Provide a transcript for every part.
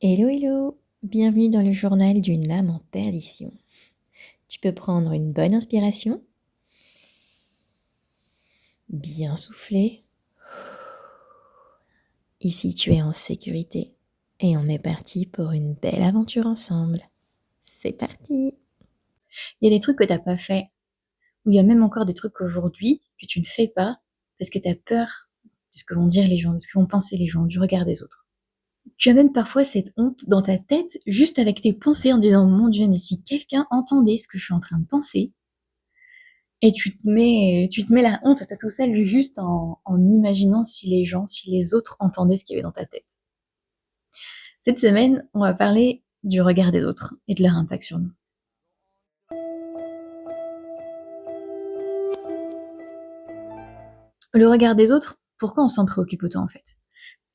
Hello, hello! Bienvenue dans le journal d'une âme en perdition. Tu peux prendre une bonne inspiration, bien souffler. Ici, tu es en sécurité et on est parti pour une belle aventure ensemble. C'est parti! Il y a des trucs que t'as pas fait, ou il y a même encore des trucs aujourd'hui que tu ne fais pas parce que t'as peur de ce que vont dire les gens, de ce que vont penser les gens, du regard des autres. Tu as même parfois cette honte dans ta tête, juste avec tes pensées, en disant mon Dieu, mais si quelqu'un entendait ce que je suis en train de penser, et tu te mets la honte à tout seul juste en imaginant si les gens, si les autres entendaient ce qu'il y avait dans ta tête. Cette semaine, on va parler du regard des autres et de leur impact sur nous. Le regard des autres, pourquoi on s'en préoccupe autant en fait?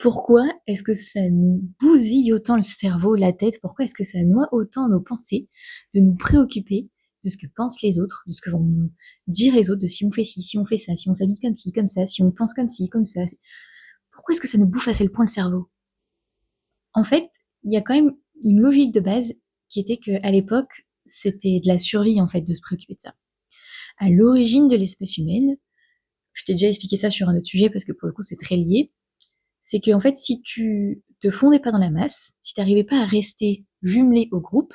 Pourquoi est-ce que ça nous bousille autant le cerveau, la tête? Pourquoi est-ce que ça noie autant nos pensées de nous préoccuper de ce que pensent les autres, de ce que vont dire les autres, de si on fait ci, si on fait ça, si on s'habille comme ci, comme ça, si on pense comme ci, comme ça? Pourquoi est-ce que ça nous bouffe à tel point le cerveau? En fait, il y a quand même une logique de base qui était qu'à l'époque, c'était de la survie en fait de se préoccuper de ça. À l'origine de l'espèce humaine, je t'ai déjà expliqué ça sur un autre sujet parce que pour le coup c'est très lié, c'est que en fait, si tu te fondais pas dans la masse, si t'arrivais pas à rester jumelé au groupe,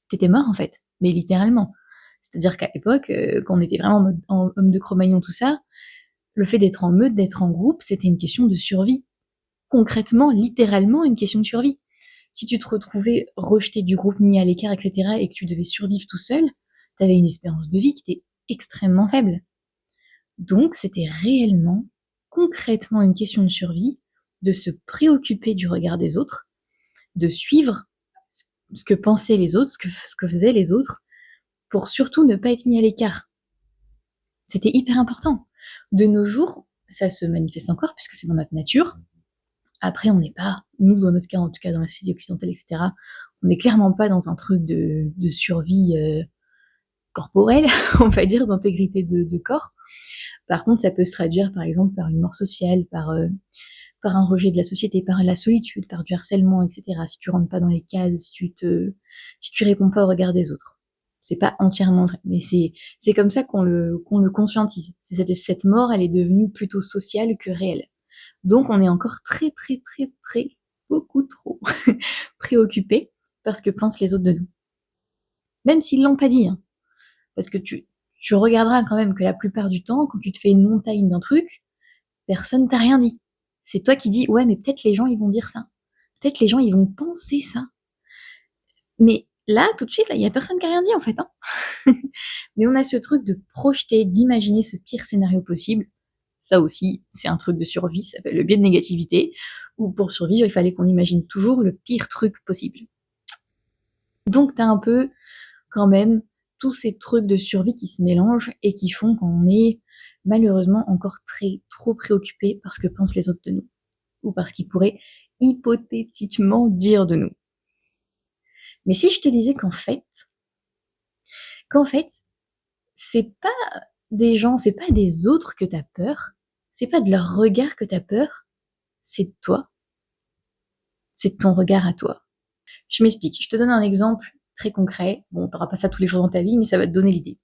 t'étais mort en fait, mais littéralement. C'est-à-dire qu'à l'époque, quand on était vraiment en homme de Cro-Magnon, tout ça, le fait d'être en meute, d'être en groupe, c'était une question de survie. Concrètement, littéralement, une question de survie. Si tu te retrouvais rejeté du groupe, mis à l'écart, etc., et que tu devais survivre tout seul, t'avais une espérance de vie qui était extrêmement faible. Donc, c'était réellement, concrètement, une question de survie, de se préoccuper du regard des autres, de suivre ce que pensaient les autres, ce que faisaient les autres, pour surtout ne pas être mis à l'écart. C'était hyper important. De nos jours, ça se manifeste encore, puisque c'est dans notre nature. Après, on n'est pas, nous, dans notre cas, en tout cas dans la société occidentale, etc., on n'est clairement pas dans un truc de survie corporelle, on va dire, d'intégrité de corps. Par contre, ça peut se traduire, par exemple, par une mort sociale, par un rejet de la société, par la solitude, par du harcèlement, etc. Si tu rentres pas dans les cases, si tu réponds pas au regard des autres. C'est pas entièrement vrai, mais c'est comme ça qu'on le conscientise. Cette mort, elle est devenue plutôt sociale que réelle. Donc, on est encore très, très, très, très, beaucoup trop préoccupé par ce que pensent les autres de nous. Même s'ils l'ont pas dit, hein. Parce que tu regarderas quand même que la plupart du temps, quand tu te fais une montagne d'un truc, personne t'a rien dit. C'est toi qui dis, ouais, mais peut-être les gens, ils vont dire ça. Peut-être les gens, ils vont penser ça. Mais là, tout de suite, il y a personne qui a rien dit, en fait, hein. Mais on a ce truc de projeter, d'imaginer ce pire scénario possible. Ça aussi, c'est un truc de survie, ça s'appelle le biais de négativité, où pour survivre, il fallait qu'on imagine toujours le pire truc possible. Donc, t'as un peu, quand même, tous ces trucs de survie qui se mélangent et qui font qu'on est malheureusement encore trop préoccupé par ce que pensent les autres de nous, ou par ce qu'ils pourraient hypothétiquement dire de nous. Mais si je te disais qu'en fait, c'est pas des gens, c'est pas des autres que t'as peur, c'est pas de leur regard que t'as peur, c'est de toi, c'est de ton regard à toi. Je m'explique, je te donne un exemple très concret, bon, t'auras pas ça tous les jours dans ta vie, mais ça va te donner l'idée.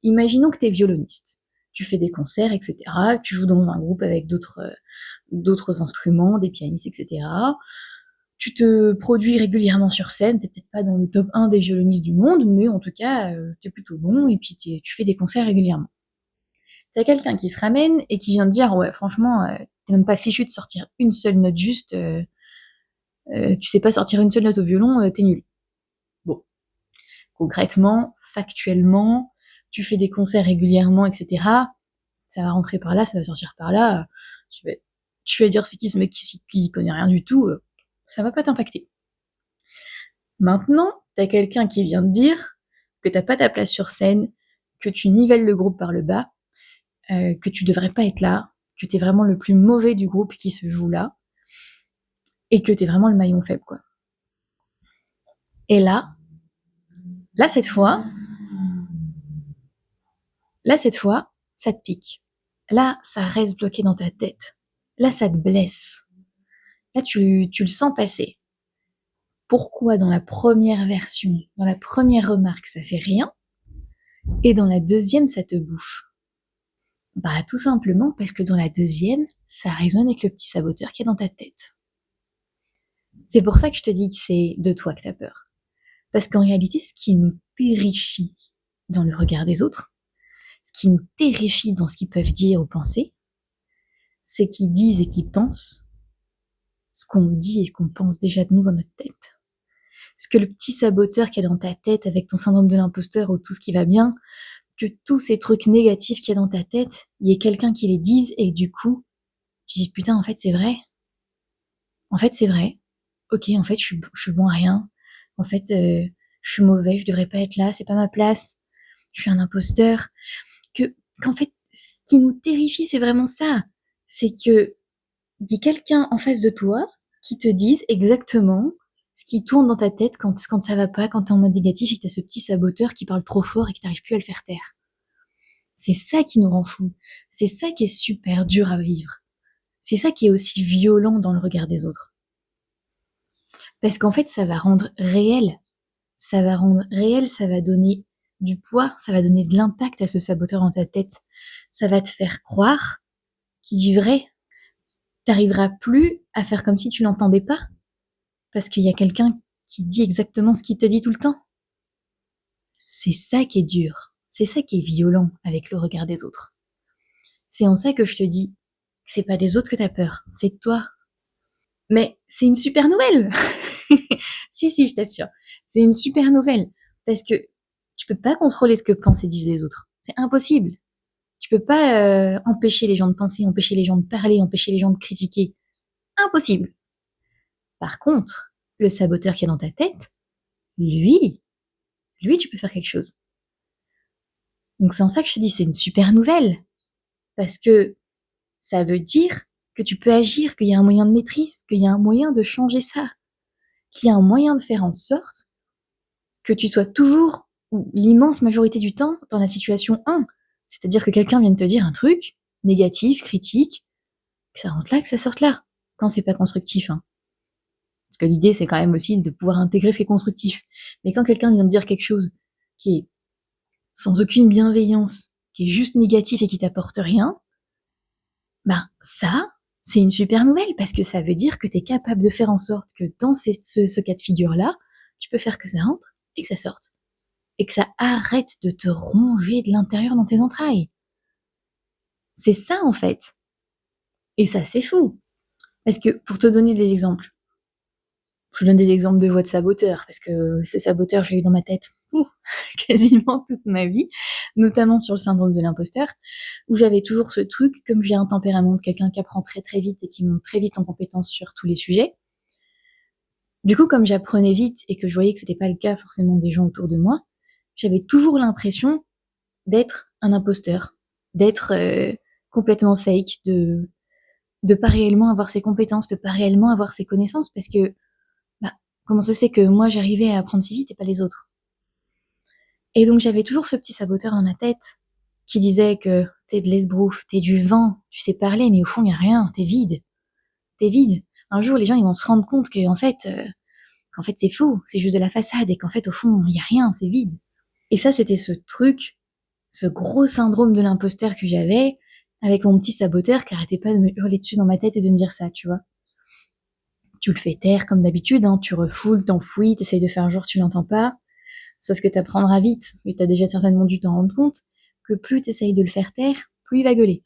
Imaginons que t'es violoniste, tu fais des concerts, etc., tu joues dans un groupe avec d'autres instruments, des pianistes, etc., tu te produis régulièrement sur scène, t'es peut-être pas dans le top 1 des violonistes du monde, mais en tout cas, t'es plutôt bon, et puis tu fais des concerts régulièrement. T'as quelqu'un qui se ramène et qui vient te dire, ouais, franchement, t'es même pas fichu de sortir une seule note juste, tu sais pas sortir une seule note au violon, t'es nul. Bon, concrètement, factuellement, tu fais des concerts régulièrement, etc., ça va rentrer par là, ça va sortir par là, tu vas dire c'est qui ce mec qui connaît rien du tout, ça va pas t'impacter. Maintenant, t'as quelqu'un qui vient te dire que t'as pas ta place sur scène, que tu nivelles le groupe par le bas, que tu devrais pas être là, que t'es vraiment le plus mauvais du groupe qui se joue là, et que t'es vraiment le maillon faible, quoi. Et là cette fois, ça te pique. Là, ça reste bloqué dans ta tête. Là, ça te blesse. Là, tu le sens passer. pourquoi dans la première version, dans la première remarque, ça fait rien, et dans la deuxième, ça te bouffe? Bah, tout simplement parce que dans la deuxième, ça résonne avec le petit saboteur qui est dans ta tête. C'est pour ça que je te dis que c'est de toi que t'as peur. Parce qu'en réalité, ce qui nous terrifie dans le regard des autres, ce qui nous terrifie dans ce qu'ils peuvent dire ou penser, c'est qu'ils disent et qu'ils pensent ce qu'on dit et qu'on pense déjà de nous dans notre tête. Ce que le petit saboteur qui est dans ta tête avec ton syndrome de l'imposteur ou tout ce qui va bien, que tous ces trucs négatifs qu'il y a dans ta tête, il y ait quelqu'un qui les dise et du coup, tu dis putain, en fait, c'est vrai. En fait, c'est vrai. Ok, en fait, je suis bon à rien. En fait, je suis mauvais, je devrais pas être là, c'est pas ma place. Je suis un imposteur. Qu'en fait, ce qui nous terrifie, c'est vraiment ça. C'est que il y ait quelqu'un en face de toi qui te dise exactement ce qui tourne dans ta tête quand ça va pas, quand t'es en mode négatif et que t'as ce petit saboteur qui parle trop fort et que t'arrives plus à le faire taire. C'est ça qui nous rend fous. C'est ça qui est super dur à vivre. C'est ça qui est aussi violent dans le regard des autres. Parce qu'en fait, ça va rendre réel. Ça va rendre réel, ça va donner du poids, ça va donner de l'impact à ce saboteur dans ta tête. Ça va te faire croire qu'il dit vrai. T'arriveras plus à faire comme si tu l'entendais pas. Parce qu'il y a quelqu'un qui dit exactement ce qu'il te dit tout le temps. C'est ça qui est dur. C'est ça qui est violent avec le regard des autres. C'est en ça que je te dis que c'est pas des autres que t'as peur, c'est de toi. Mais c'est une super nouvelle. Si, je t'assure. C'est une super nouvelle. Parce que tu peux pas contrôler ce que pensent et disent les autres. C'est impossible. Tu peux pas empêcher les gens de penser, empêcher les gens de parler, empêcher les gens de critiquer. Impossible. Par contre, le saboteur qui est dans ta tête, lui, tu peux faire quelque chose. Donc c'est en ça que je te dis, c'est une super nouvelle. Parce que ça veut dire que tu peux agir, qu'il y a un moyen de maîtrise, qu'il y a un moyen de changer ça, qu'il y a un moyen de faire en sorte que tu sois toujours, ou l'immense majorité du temps, dans la situation 1. C'est-à-dire que quelqu'un vient de te dire un truc, négatif, critique, que ça rentre là, que ça sorte là, quand c'est pas constructif. Hein. Parce que l'idée, c'est quand même aussi de pouvoir intégrer ce qui est constructif. Mais quand quelqu'un vient de dire quelque chose qui est sans aucune bienveillance, qui est juste négatif et qui t'apporte rien, ben ça, c'est une super nouvelle parce que ça veut dire que tu es capable de faire en sorte que dans ce cas de figure-là, tu peux faire que ça rentre et que ça sorte. Et que ça arrête de te ronger de l'intérieur dans tes entrailles. C'est ça en fait. Et ça, c'est fou. Parce que pour te donner des exemples, je donne des exemples de voix de saboteur, parce que ce saboteur, je l'ai eu dans ma tête quasiment toute ma vie, notamment sur le syndrome de l'imposteur, où j'avais toujours ce truc, comme j'ai un tempérament de quelqu'un qui apprend très très vite et qui monte très vite en compétence sur tous les sujets. Du coup, comme j'apprenais vite et que je voyais que c'était pas le cas forcément des gens autour de moi, j'avais toujours l'impression d'être un imposteur, d'être complètement fake, de pas réellement avoir ses compétences, de pas réellement avoir ses connaissances, parce que comment ça se fait que moi j'arrivais à apprendre si vite et pas les autres? Et donc j'avais toujours ce petit saboteur dans ma tête qui disait que t'es de l'esbrouf, t'es du vent, tu sais parler, mais au fond y a rien, t'es vide. T'es vide. Un jour les gens ils vont se rendre compte qu'en fait c'est faux, c'est juste de la façade et qu'en fait au fond y a rien, c'est vide. Et ça c'était ce truc, ce gros syndrome de l'imposteur que j'avais avec mon petit saboteur qui arrêtait pas de me hurler dessus dans ma tête et de me dire ça, tu vois. Tu le fais taire comme d'habitude, hein, tu refoules, t'enfouis, t'essayes de faire genre tu l'entends pas. Sauf que t'apprendras vite, et t'as déjà certainement dû t'en rendre compte, que plus t'essayes de le faire taire, plus il va gueuler.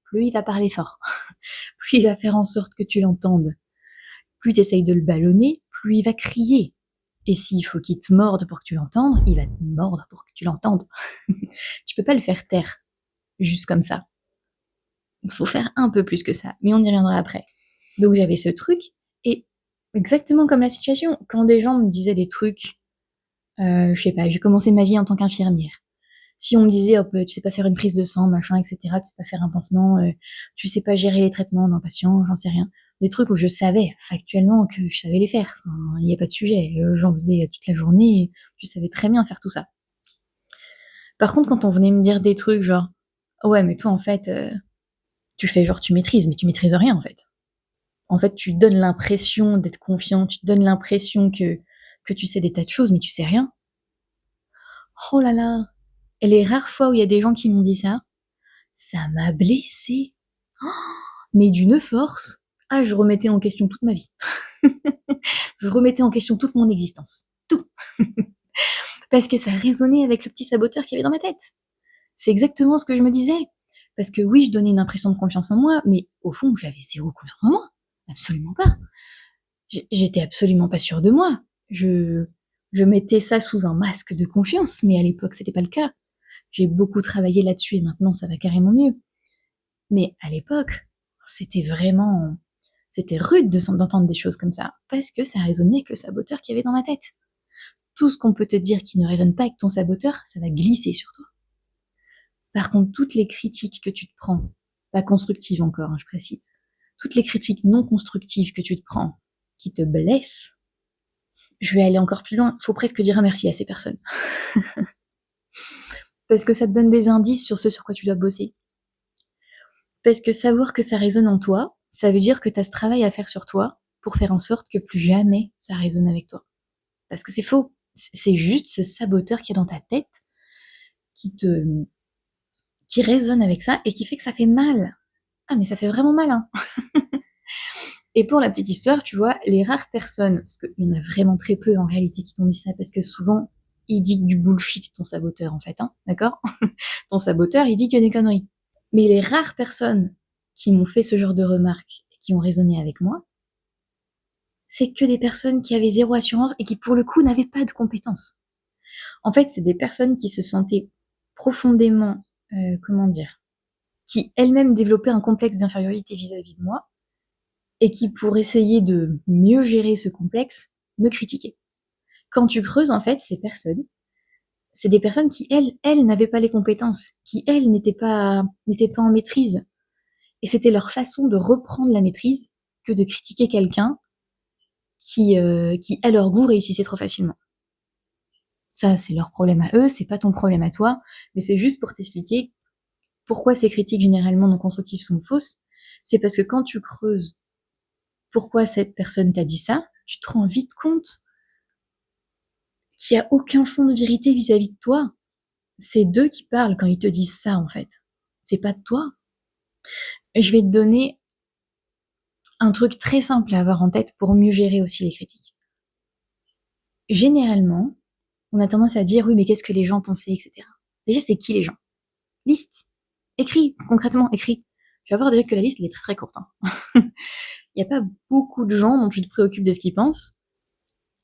Plus il va parler fort. Plus il va faire en sorte que tu l'entendes. Plus t'essayes de le ballonner, plus il va crier. Et s'il faut qu'il te morde pour que tu l'entendes, il va te mordre pour que tu l'entendes. Tu peux pas le faire taire, juste comme ça. Il faut faire un peu plus que ça, mais on y reviendra après. Donc j'avais ce truc, et exactement comme la situation, quand des gens me disaient des trucs, je sais pas, j'ai commencé ma vie en tant qu'infirmière. Si on me disait, oh, tu sais pas faire une prise de sang, machin, etc., tu sais pas faire un pansement, tu sais pas gérer les traitements d'un patient, j'en sais rien. Des trucs où je savais factuellement que je savais les faire. Il n'y a pas de sujet. J'en faisais toute la journée et je savais très bien faire tout ça. Par contre, quand on venait me dire des trucs genre, ouais, mais toi, en fait, tu fais genre tu maîtrises, mais tu maîtrises rien, en fait. En fait, tu donnes l'impression d'être confiant, tu te donnes l'impression que tu sais des tas de choses, mais tu sais rien. Oh là là! Et les rares fois où il y a des gens qui m'ont dit ça m'a blessée. Mais d'une force. Ah, je remettais en question toute ma vie. Je remettais en question toute mon existence. Tout. Parce que ça résonnait avec le petit saboteur qu'il y avait dans ma tête. C'est exactement ce que je me disais. Parce que oui, je donnais une impression de confiance en moi, mais au fond, j'avais zéro confiance en moi. Absolument pas. J'étais absolument pas sûre de moi. Je mettais ça sous un masque de confiance, mais à l'époque, c'était pas le cas. J'ai beaucoup travaillé là-dessus et maintenant, ça va carrément mieux. Mais à l'époque, c'était rude d'entendre des choses comme ça, parce que ça résonnait avec le saboteur qu'il y avait dans ma tête. Tout ce qu'on peut te dire qui ne résonne pas avec ton saboteur, ça va glisser sur toi. Par contre, toutes les critiques que tu te prends, pas constructives encore, je précise, toutes les critiques non constructives que tu te prends, qui te blessent, je vais aller encore plus loin, faut presque dire un merci à ces personnes. Parce que ça te donne des indices sur ce sur quoi tu dois bosser. Parce que savoir que ça résonne en toi, ça veut dire que tu as ce travail à faire sur toi pour faire en sorte que plus jamais ça résonne avec toi. Parce que c'est faux. C'est juste ce saboteur qui est dans ta tête qui résonne avec ça et qui fait que ça fait mal. Ah, mais ça fait vraiment mal, hein. Et pour la petite histoire, tu vois, les rares personnes, parce qu'il y en a vraiment très peu en réalité qui t'ont dit ça, parce que souvent, il dit du bullshit, ton saboteur, en fait, hein, d'accord? Ton saboteur, il dit que des conneries. Mais les rares personnes qui m'ont fait ce genre de remarques et qui ont résonné avec moi, c'est que des personnes qui avaient zéro assurance et qui, pour le coup, n'avaient pas de compétences. En fait, c'est des personnes qui se sentaient profondément, comment dire, qui elles-mêmes développaient un complexe d'infériorité vis-à-vis de moi et qui, pour essayer de mieux gérer ce complexe, me critiquaient. Quand tu creuses, en fait, ces personnes, c'est des personnes qui, elles n'avaient pas les compétences, qui, elles, n'étaient pas en maîtrise. Et c'était leur façon de reprendre la maîtrise que de critiquer quelqu'un qui, à leur goût, réussissait trop facilement. Ça, c'est leur problème à eux, c'est pas ton problème à toi, mais c'est juste pour t'expliquer pourquoi ces critiques généralement non constructives sont fausses. C'est parce que quand tu creuses pourquoi cette personne t'a dit ça, tu te rends vite compte qu'il n'y a aucun fond de vérité vis-à-vis de toi. C'est d'eux qui parlent quand ils te disent ça, en fait. C'est pas de toi. Je vais te donner un truc très simple à avoir en tête pour mieux gérer aussi les critiques. Généralement, on a tendance à dire oui, mais qu'est-ce que les gens pensaient, etc. Déjà, c'est qui les gens? Liste. Écris, concrètement, écris. Tu vas voir déjà que la liste, elle est très très courte. Hein. Il n'y a pas beaucoup de gens dont tu te préoccupes de ce qu'ils pensent.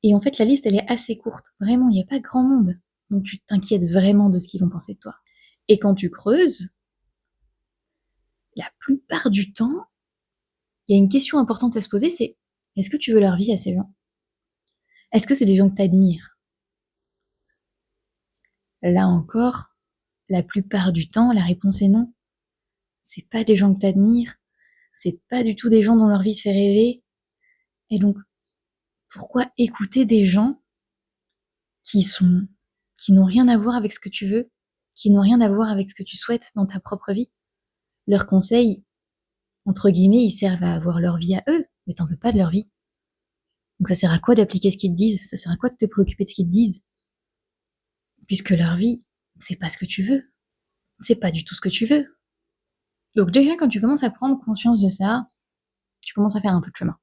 Et en fait, la liste, elle est assez courte. Vraiment, il n'y a pas grand monde. Donc tu t'inquiètes vraiment de ce qu'ils vont penser de toi. Et quand tu creuses, la plupart du temps, il y a une question importante à se poser, c'est est-ce que tu veux leur vie à ces gens? Est-ce que c'est des gens que tu admires? Là encore, la plupart du temps, la réponse est non. C'est pas des gens que tu admires, c'est pas du tout des gens dont leur vie te fait rêver. Et donc, pourquoi écouter des gens qui n'ont rien à voir avec ce que tu veux, qui n'ont rien à voir avec ce que tu souhaites dans ta propre vie? Leurs conseils, entre guillemets, ils servent à avoir leur vie à eux, mais t'en veux pas de leur vie. Donc ça sert à quoi d'appliquer ce qu'ils te disent? Ça sert à quoi de te préoccuper de ce qu'ils te disent? Puisque leur vie, c'est pas ce que tu veux. C'est pas du tout ce que tu veux. Donc déjà, quand tu commences à prendre conscience de ça, tu commences à faire un peu de chemin.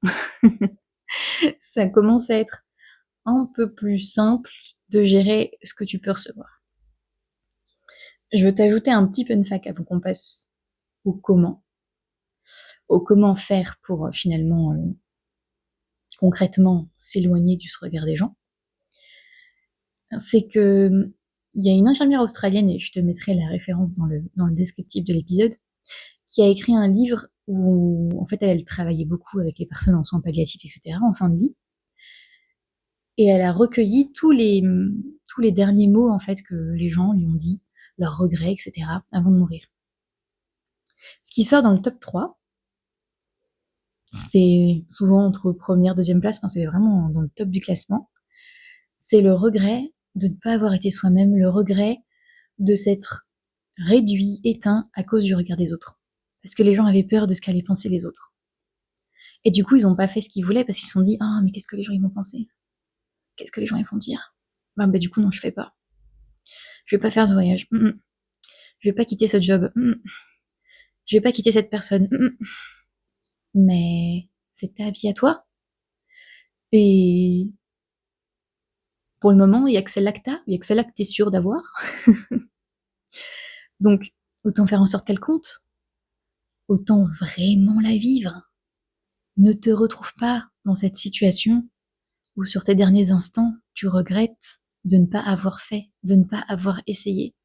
Ça commence à être un peu plus simple de gérer ce que tu peux recevoir. Je veux t'ajouter un petit fun fact avant qu'on passe au comment. Au comment faire pour finalement concrètement s'éloigner du regard des gens. C'est que il y a une infirmière australienne, et je te mettrai la référence dans le descriptif de l'épisode, qui a écrit un livre où en fait elle travaillait beaucoup avec les personnes en soins palliatifs, etc., en fin de vie. Et elle a recueilli tous les derniers mots en fait que les gens lui ont dit, leurs regrets, etc., avant de mourir. Ce qui sort dans le top 3, c'est souvent entre première, deuxième place, enfin c'est vraiment dans le top du classement, c'est le regret de ne pas avoir été soi-même, le regret de s'être réduit, éteint à cause du regard des autres. Parce que les gens avaient peur de ce qu'allaient penser les autres. Et du coup, ils ont pas fait ce qu'ils voulaient parce qu'ils se sont dit, ah, mais qu'est-ce que les gens ils vont penser? Qu'est-ce que les gens ils vont dire? Bah, du coup, non, je fais pas. Je vais pas faire ce voyage. Je vais pas quitter ce job. Je vais pas quitter cette personne. Mais c'est ta vie à toi. Et pour le moment, il y a que celle-là que t'as, il y a que celle-là que t'es sûr d'avoir. Donc, autant faire en sorte qu'elle compte. Autant vraiment la vivre. Ne te retrouve pas dans cette situation où sur tes derniers instants, tu regrettes de ne pas avoir fait, de ne pas avoir essayé.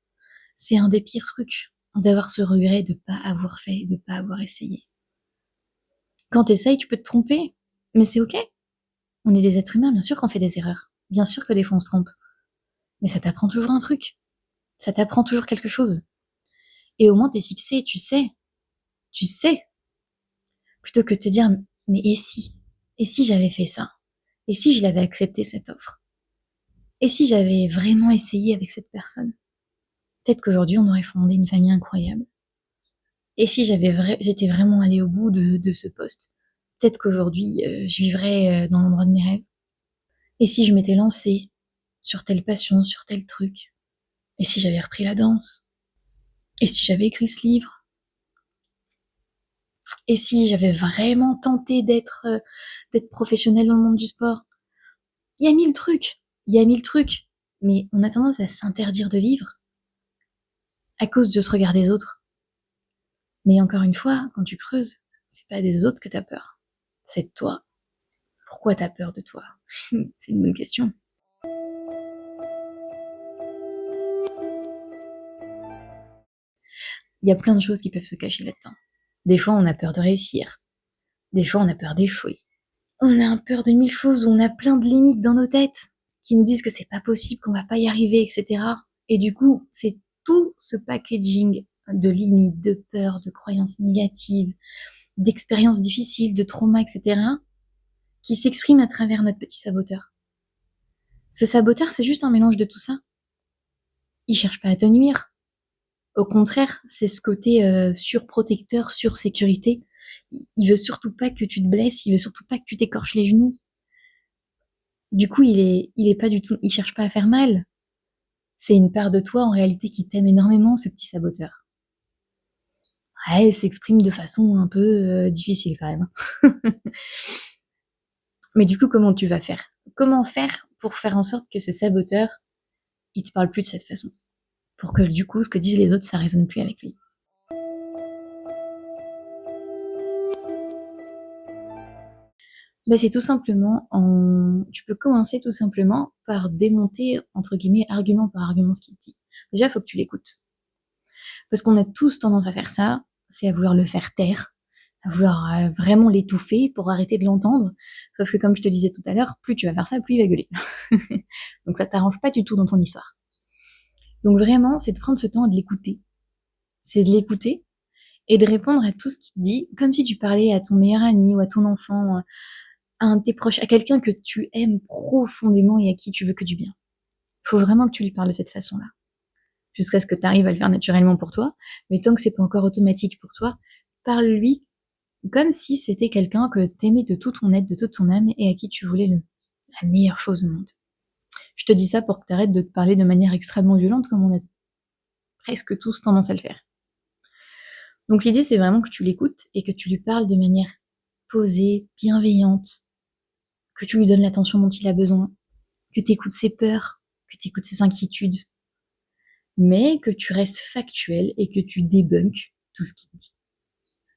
C'est un des pires trucs, d'avoir ce regret de ne pas avoir fait, de ne pas avoir essayé. Quand t'essayes, tu peux te tromper, mais c'est ok. On est des êtres humains, bien sûr qu'on fait des erreurs. Bien sûr que des fois on se trompe. Mais ça t'apprend toujours un truc. Ça t'apprend toujours quelque chose. Et au moins t'es fixé, tu sais. Tu sais. Plutôt que de te dire, mais et si? Et si j'avais fait ça? Et si je l'avais accepté cette offre? Et si j'avais vraiment essayé avec cette personne? Peut-être qu'aujourd'hui on aurait fondé une famille incroyable. Et si j'étais vraiment allée au bout de ce poste? Peut-être qu'aujourd'hui je vivrais dans l'endroit de mes rêves. Et si je m'étais lancée sur telle passion, sur tel truc? Et si j'avais repris la danse? Et si j'avais écrit ce livre? Et si j'avais vraiment tenté d'être professionnelle dans le monde du sport? Il y a mille trucs. Il y a mille trucs. Mais on a tendance à s'interdire de vivre à cause de ce regard des autres. Mais encore une fois, quand tu creuses, c'est pas des autres que t'as peur. C'est de toi. Pourquoi t'as peur de toi? C'est une bonne question. Il y a plein de choses qui peuvent se cacher là-dedans. Des fois, on a peur de réussir. Des fois, on a peur d'échouer. On a peur de mille choses, on a plein de limites dans nos têtes qui nous disent que c'est pas possible, qu'on va pas y arriver, etc. Et du coup, c'est tout ce packaging de limites, de peurs, de croyances négatives, d'expériences difficiles, de traumas, etc. qui s'exprime à travers notre petit saboteur. Ce saboteur, c'est juste un mélange de tout ça. Il cherche pas à te nuire. Au contraire, c'est ce côté surprotecteur, sursécurité. Il veut surtout pas que tu te blesses, il veut surtout pas que tu t'écorches les genoux. Du coup, il est pas du tout, il cherche pas à faire mal. C'est une part de toi, en réalité, qui t'aime énormément, ce petit saboteur. Ouais, il s'exprime de façon un peu difficile, quand même. Mais du coup, comment tu vas faire? Comment faire pour faire en sorte que ce saboteur, il te parle plus de cette façon? Pour que, du coup, ce que disent les autres, ça résonne plus avec lui. C'est tout simplement tu peux commencer tout simplement par démonter, entre guillemets, argument par argument ce qu'il te dit. Déjà, il faut que tu l'écoutes. Parce qu'on a tous tendance à faire ça, c'est à vouloir le faire taire, à vouloir vraiment l'étouffer pour arrêter de l'entendre. Sauf que comme je te disais tout à l'heure, plus tu vas faire ça, plus il va gueuler. Donc ça t'arrange pas du tout dans ton histoire. Donc vraiment, c'est de prendre ce temps et de l'écouter. C'est de l'écouter et de répondre à tout ce qu'il te dit, comme si tu parlais à ton meilleur ami ou à ton enfant, à un de tes proches, à quelqu'un que tu aimes profondément et à qui tu veux que du bien. Il faut vraiment que tu lui parles de cette façon-là. Jusqu'à ce que tu arrives à le faire naturellement pour toi. Mais tant que c'est pas encore automatique pour toi, parle-lui comme si c'était quelqu'un que t'aimais de tout ton être, de toute ton âme et à qui tu voulais la meilleure chose au monde. Je te dis ça pour que t'arrêtes de te parler de manière extrêmement violente comme on a presque tous tendance à le faire. Donc l'idée, c'est vraiment que tu l'écoutes et que tu lui parles de manière posée, bienveillante, que tu lui donnes l'attention dont il a besoin, que tu écoutes ses peurs, que tu écoutes ses inquiétudes, mais que tu restes factuel et que tu débunkes tout ce qu'il te dit.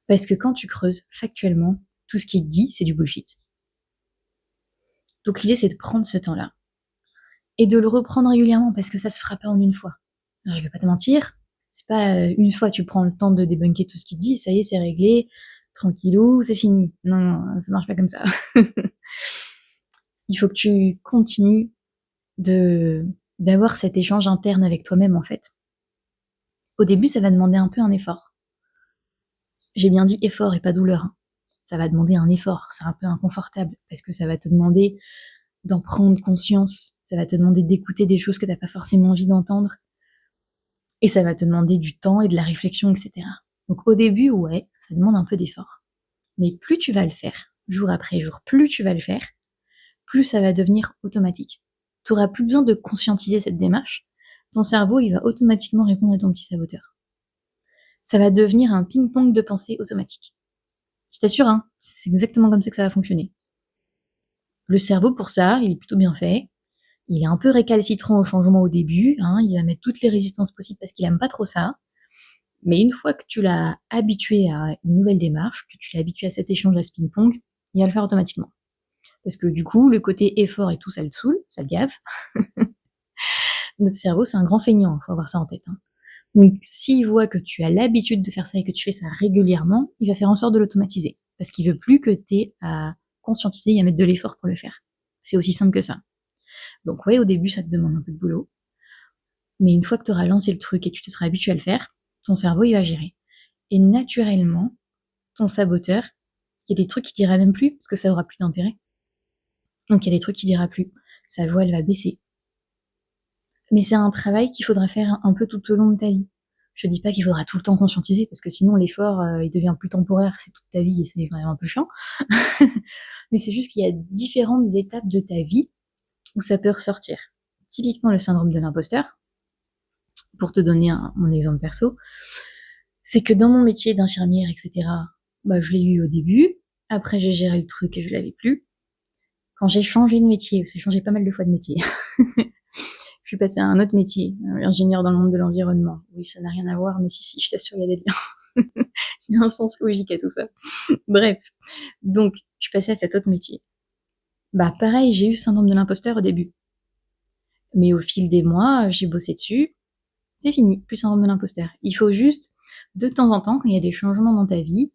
Parce que quand tu creuses factuellement, tout ce qu'il te dit, c'est du bullshit. Donc l'idée, c'est de prendre ce temps-là et de le reprendre régulièrement parce que ça se fera pas en une fois. Alors, je vais pas te mentir, c'est pas une fois tu prends le temps de débunker tout ce qu'il te dit, ça y est, c'est réglé, tranquillou, c'est fini. Non, ça marche pas comme ça. Il faut que tu continues d'avoir cet échange interne avec toi-même, en fait. Au début, ça va demander un peu un effort. J'ai bien dit effort et pas douleur. Hein. Ça va demander un effort, c'est un peu inconfortable, parce que ça va te demander d'en prendre conscience, ça va te demander d'écouter des choses que t'as pas forcément envie d'entendre, et ça va te demander du temps et de la réflexion, etc. Donc au début, ouais, ça demande un peu d'effort. Mais plus tu vas le faire, jour après jour, plus tu vas le faire, plus ça va devenir automatique. Tu n'auras plus besoin de conscientiser cette démarche. Ton cerveau, il va automatiquement répondre à ton petit saboteur. Ça va devenir un ping-pong de pensée automatique. Je t'assure, hein, c'est exactement comme ça que ça va fonctionner. Le cerveau, pour ça, il est plutôt bien fait. Il est un peu récalcitrant au changement au début, hein, il va mettre toutes les résistances possibles parce qu'il aime pas trop ça. Mais une fois que tu l'as habitué à une nouvelle démarche, que tu l'as habitué à cet échange à ce ping-pong, il va le faire automatiquement. Parce que du coup, le côté effort et tout, ça le saoule, ça le gave. Notre cerveau, c'est un grand feignant, il faut avoir ça en tête. Hein. Donc, s'il voit que tu as l'habitude de faire ça et que tu fais ça régulièrement, il va faire en sorte de l'automatiser. Parce qu'il veut plus que tu aies à conscientiser et à mettre de l'effort pour le faire. C'est aussi simple que ça. Donc, ouais, au début, ça te demande un peu de boulot. Mais une fois que tu auras lancé le truc et que tu te seras habitué à le faire, ton cerveau, il va gérer. Et naturellement, ton saboteur, il y a des trucs qu'il dira même plus, parce que ça aura plus d'intérêt. Donc, il y a des trucs qu'il dira plus. Sa voix, elle va baisser. Mais c'est un travail qu'il faudra faire un peu tout au long de ta vie. Je dis pas qu'il faudra tout le temps conscientiser, parce que sinon l'effort, il devient plus temporaire, c'est toute ta vie et c'est quand même un peu chiant. Mais c'est juste qu'il y a différentes étapes de ta vie où ça peut ressortir. Typiquement le syndrome de l'imposteur, pour te donner mon exemple perso, c'est que dans mon métier d'infirmière, etc., bah, je l'ai eu au début, après j'ai géré le truc et je l'avais plus. Quand j'ai changé de métier, parce que j'ai changé pas mal de fois de métier, je suis passée à un autre métier, ingénieur dans le monde de l'environnement. Oui, ça n'a rien à voir, mais si, je t'assure, il y a des liens. Il y a un sens logique à tout ça. Bref, donc, je suis passée à cet autre métier. Bah, pareil, j'ai eu le syndrome de l'imposteur au début. Mais au fil des mois, j'ai bossé dessus. C'est fini, plus syndrome de l'imposteur. Il faut juste, de temps en temps, quand il y a des changements dans ta vie,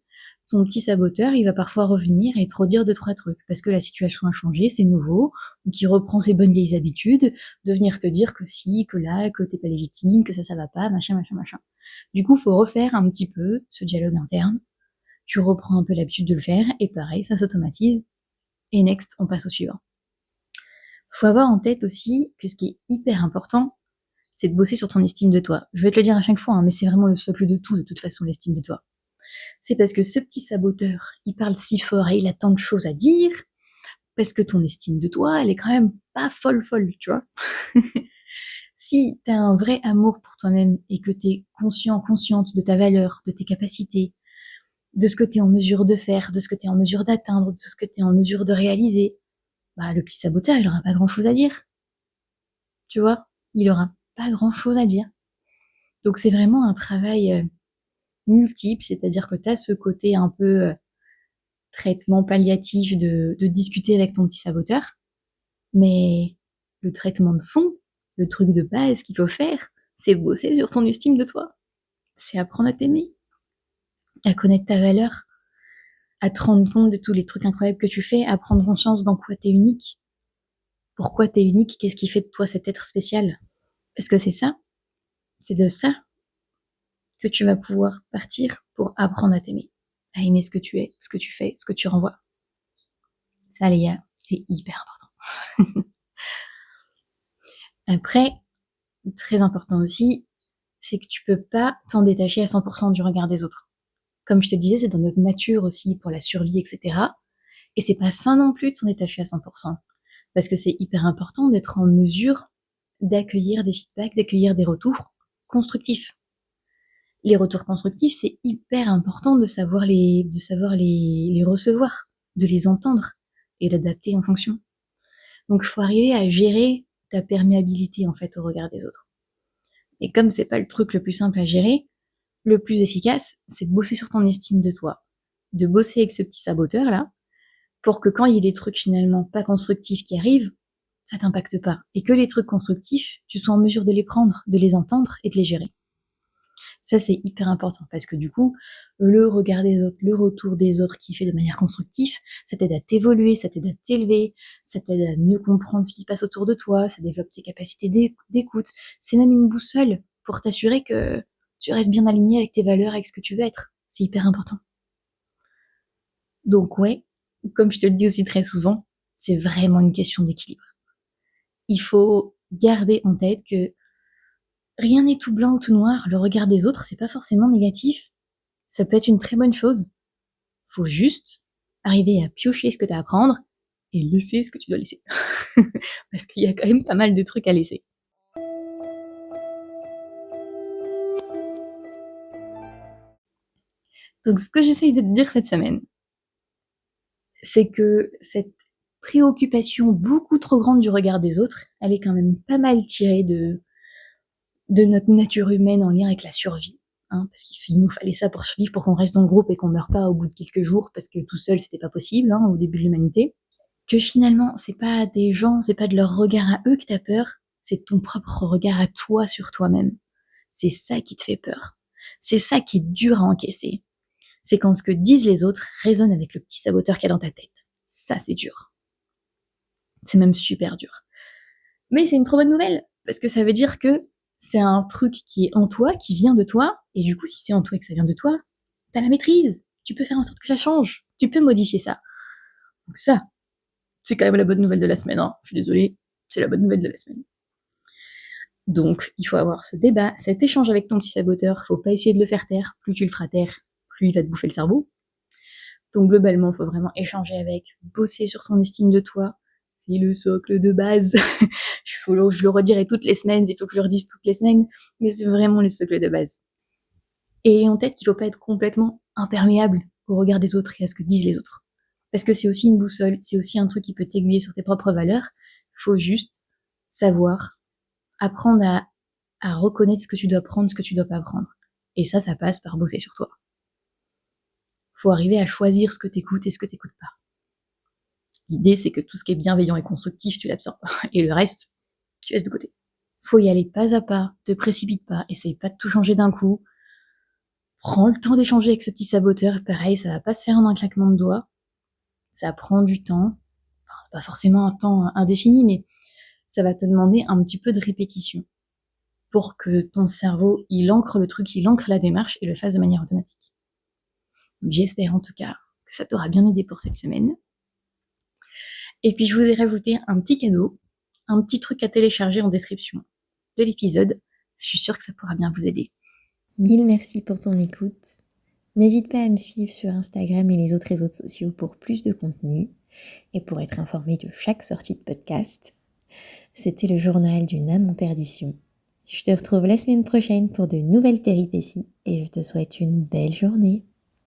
ton petit saboteur, il va parfois revenir et te redire 2-3 trucs. Parce que la situation a changé, c'est nouveau. Donc il reprend ses bonnes vieilles habitudes, de venir te dire que si, que là, que t'es pas légitime, que ça va pas, machin, machin, machin. Du coup, faut refaire un petit peu ce dialogue interne. Tu reprends un peu l'habitude de le faire, et pareil, ça s'automatise. Et next, on passe au suivant. Faut avoir en tête aussi que ce qui est hyper important, c'est de bosser sur ton estime de toi. Je vais te le dire à chaque fois, hein, mais c'est vraiment le socle de tout, de toute façon, l'estime de toi. C'est parce que ce petit saboteur, il parle si fort et il a tant de choses à dire, parce que ton estime de toi, elle est quand même pas folle, tu vois. Si t'as un vrai amour pour toi-même et que t'es consciente de ta valeur, de tes capacités, de ce que t'es en mesure de faire, de ce que t'es en mesure d'atteindre, de ce que t'es en mesure de réaliser, bah, le petit saboteur, il aura pas grand chose à dire. Tu vois? Il aura pas grand chose à dire. Donc c'est vraiment un travail multiple, c'est-à-dire que t'as ce côté un peu traitement palliatif de discuter avec ton petit saboteur, mais le traitement de fond, le truc de base qu'il faut faire, c'est bosser sur ton estime de toi. C'est apprendre à t'aimer, à connaître ta valeur, à te rendre compte de tous les trucs incroyables que tu fais, à prendre conscience dans quoi t'es unique. Pourquoi t'es unique, qu'est-ce qui fait de toi cet être spécial? Parce que c'est ça, c'est de ça que tu vas pouvoir partir pour apprendre à t'aimer, à aimer ce que tu es, ce que tu fais, ce que tu renvoies. Ça, les gars, c'est hyper important. Après, très important aussi, c'est que tu peux pas t'en détacher à 100% du regard des autres. Comme je te disais, c'est dans notre nature aussi pour la survie, etc. Et c'est pas sain non plus de s'en détacher à 100%. Parce que c'est hyper important d'être en mesure d'accueillir des feedbacks, d'accueillir des retours constructifs. Les retours constructifs, c'est hyper important de savoir les recevoir, de les entendre et d'adapter en fonction. Donc, il faut arriver à gérer ta perméabilité, en fait, au regard des autres. Et comme c'est pas le truc le plus simple à gérer, le plus efficace, c'est de bosser sur ton estime de toi. De bosser avec ce petit saboteur-là, pour que quand il y ait des trucs finalement pas constructifs qui arrivent, ça t'impacte pas. Et que les trucs constructifs, tu sois en mesure de les prendre, de les entendre et de les gérer. Ça, c'est hyper important parce que du coup, le regard des autres, le retour des autres qui est fait de manière constructive, ça t'aide à t'évoluer, ça t'aide à t'élever, ça t'aide à mieux comprendre ce qui se passe autour de toi, ça développe tes capacités d'écoute. C'est même une boussole pour t'assurer que tu restes bien aligné avec tes valeurs, avec ce que tu veux être. C'est hyper important. Donc ouais, comme je te le dis aussi très souvent, c'est vraiment une question d'équilibre. Il faut garder en tête que rien n'est tout blanc ou tout noir. Le regard des autres, c'est pas forcément négatif. Ça peut être une très bonne chose. Faut juste arriver à piocher ce que tu as à prendre et laisser ce que tu dois laisser. Parce qu'il y a quand même pas mal de trucs à laisser. Donc ce que j'essaye de te dire cette semaine, c'est que cette préoccupation beaucoup trop grande du regard des autres, elle est quand même pas mal tirée de notre nature humaine en lien avec la survie. Parce qu'il nous fallait ça pour survivre, pour qu'on reste dans le groupe et qu'on meure pas au bout de quelques jours, parce que tout seul c'était pas possible au début de l'humanité. Que finalement c'est pas des gens, c'est pas de leur regard à eux que t'as peur, c'est de ton propre regard à toi sur toi-même. C'est ça qui te fait peur. C'est ça qui est dur à encaisser. C'est quand ce que disent les autres résonne avec le petit saboteur qu'il y a dans ta tête. Ça, c'est dur. C'est même super dur. Mais c'est une trop bonne nouvelle, parce que ça veut dire que c'est un truc qui est en toi, qui vient de toi, et du coup, si c'est en toi et que ça vient de toi, t'as la maîtrise. Tu peux faire en sorte que ça change. Tu peux modifier ça. Donc ça, c'est quand même la bonne nouvelle de la semaine. Je suis désolée, c'est la bonne nouvelle de la semaine. Donc, il faut avoir ce débat, cet échange avec ton petit saboteur. Faut pas essayer de le faire taire. Plus tu le feras taire, plus il va te bouffer le cerveau. Donc globalement, il faut vraiment échanger avec, bosser sur son estime de toi. C'est le socle de base. Je le redirai toutes les semaines, il faut que je le redise toutes les semaines, mais c'est vraiment le socle de base. Et en tête qu'il faut pas être complètement imperméable au regard des autres et à ce que disent les autres. Parce que c'est aussi une boussole, c'est aussi un truc qui peut t'aiguiller sur tes propres valeurs. Il faut juste savoir, apprendre à reconnaître ce que tu dois prendre, ce que tu dois pas prendre. Et ça passe par bosser sur toi. Faut arriver à choisir ce que t'écoutes et ce que t'écoutes pas. L'idée, c'est que tout ce qui est bienveillant et constructif, tu l'absorbes. Et le reste, tu laisses de côté. Faut y aller pas à pas, te précipite pas, essaye pas de tout changer d'un coup. Prends le temps d'échanger avec ce petit saboteur. Pareil, ça va pas se faire en un claquement de doigts. Ça prend du temps. Enfin, pas forcément un temps indéfini, mais ça va te demander un petit peu de répétition pour que ton cerveau, il ancre le truc, il ancre la démarche et le fasse de manière automatique. Donc, j'espère en tout cas que ça t'aura bien aidé pour cette semaine. Et puis je vous ai rajouté un petit cadeau, un petit truc à télécharger en description de l'épisode. Je suis sûre que ça pourra bien vous aider. Mille merci pour ton écoute. N'hésite pas à me suivre sur Instagram et les autres réseaux sociaux pour plus de contenu et pour être informé de chaque sortie de podcast. C'était le journal d'une âme en perdition. Je te retrouve la semaine prochaine pour de nouvelles péripéties et je te souhaite une belle journée.